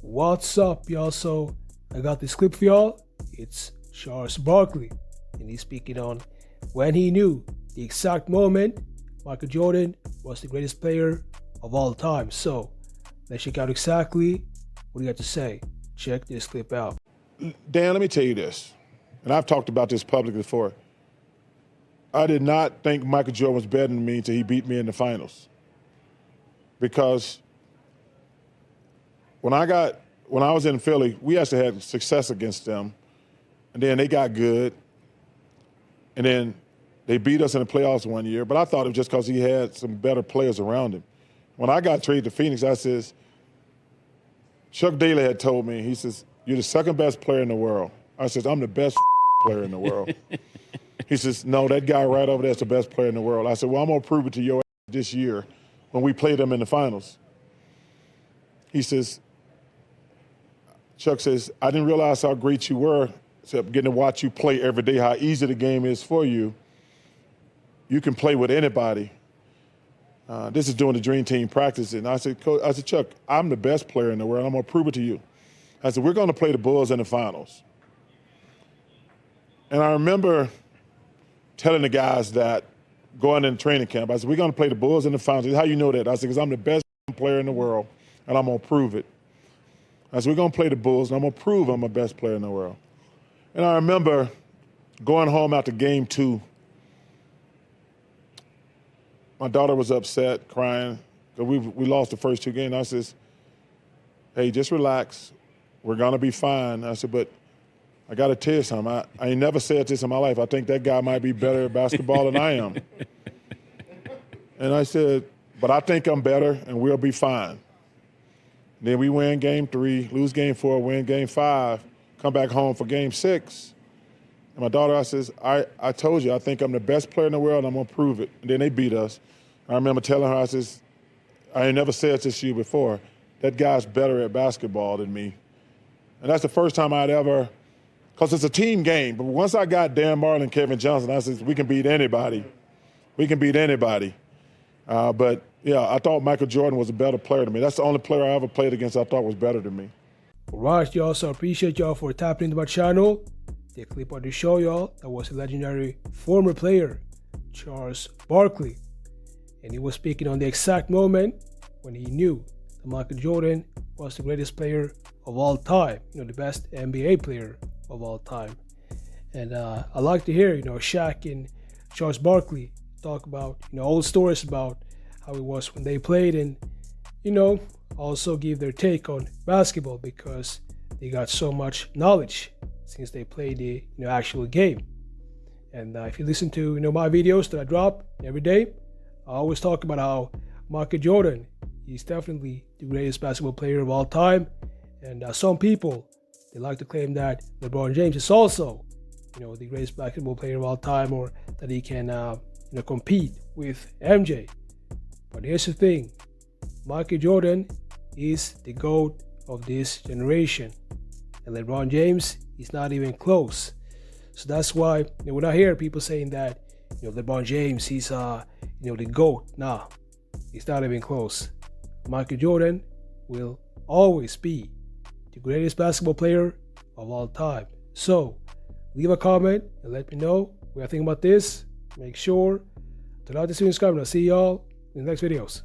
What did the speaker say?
What's up, y'all? So I got this clip for y'all. It's Charles Barkley, and he's speaking on when he knew the exact moment Michael Jordan was the greatest player of all time. So let's check out exactly what he had to say. Check this clip out. Dan, let me tell you this, and I've talked about this publicly before. I did not think Michael Jordan was better than me until he beat me in the finals. Because when I was in Philly, we actually had success against them, and then they got good, and then they beat us in the playoffs one year, but I thought it was just because he had some better players around him. When I got traded to Phoenix, I says, Chuck Daly had told me, he says, you're the second best player in the world. I says, I'm the best player in the world. He says, no, that guy right over there is the best player in the world. I said, well, I'm going to prove it to your this year when we play them in the finals. He says, Chuck says, I didn't realize how great you were, except getting to watch you play every day, how easy the game is for you. You can play with anybody. This is doing the Dream Team practice. And I said, Chuck, I'm the best player in the world. I'm going to prove it to you. I said, we're going to play the Bulls in the finals. And I remember telling the guys that going in training camp, I said, we're going to play the Bulls in the finals. He said, how you know that? I said, because I'm the best player in the world, and I'm going to prove it. I said, we're going to play the Bulls, and I'm going to prove I'm the best player in the world. And I remember going home after game 2. My daughter was upset, crying, because we lost the first 2 games. I says, hey, just relax. We're going to be fine. I said, but I got to tell you something. I ain't never said this in my life. I think that guy might be better at basketball than I am. And I said, but I think I'm better, and we'll be fine. Then we win game 3, lose game 4, win game 5, come back home for game 6. And my daughter, I says, I told you, I think I'm the best player in the world, and I'm going to prove it. And then they beat us. I remember telling her, I says, I ain't never said this to you before. That guy's better at basketball than me. And that's the first time I'd ever, because it's a team game. But once I got Dan Marlin and Kevin Johnson, I said, we can beat anybody. We can beat anybody. But, yeah, I thought Michael Jordan was a better player than me. That's the only player I ever played against I thought was better than me. All right, y'all. So I appreciate y'all for tapping into my channel. The clip on the show, y'all, that was a legendary former player, Charles Barkley. And he was speaking on the exact moment when he knew that Michael Jordan was the greatest player of all time, the best NBA player of all time. And I like to hear, Shaq and Charles Barkley talk about, old stories about how it was when they played, and, also give their take on basketball because they got so much knowledge since they played the actual game. And if you listen to my videos that I drop every day, I always talk about how Michael Jordan, he's definitely the greatest basketball player of all time. And some people, they like to claim that LeBron James is also the greatest basketball player of all time, or that he can compete with MJ. But here's the thing, Michael Jordan is the GOAT of this generation, and LeBron James is not even close. So that's why when I hear people saying that LeBron James, he's the GOAT, nah, it's not even close. Michael Jordan will always be the greatest basketball player of all time. So leave a comment and let me know what you think about this. Make sure to like this video and subscribe, and I'll see y'all in the next videos.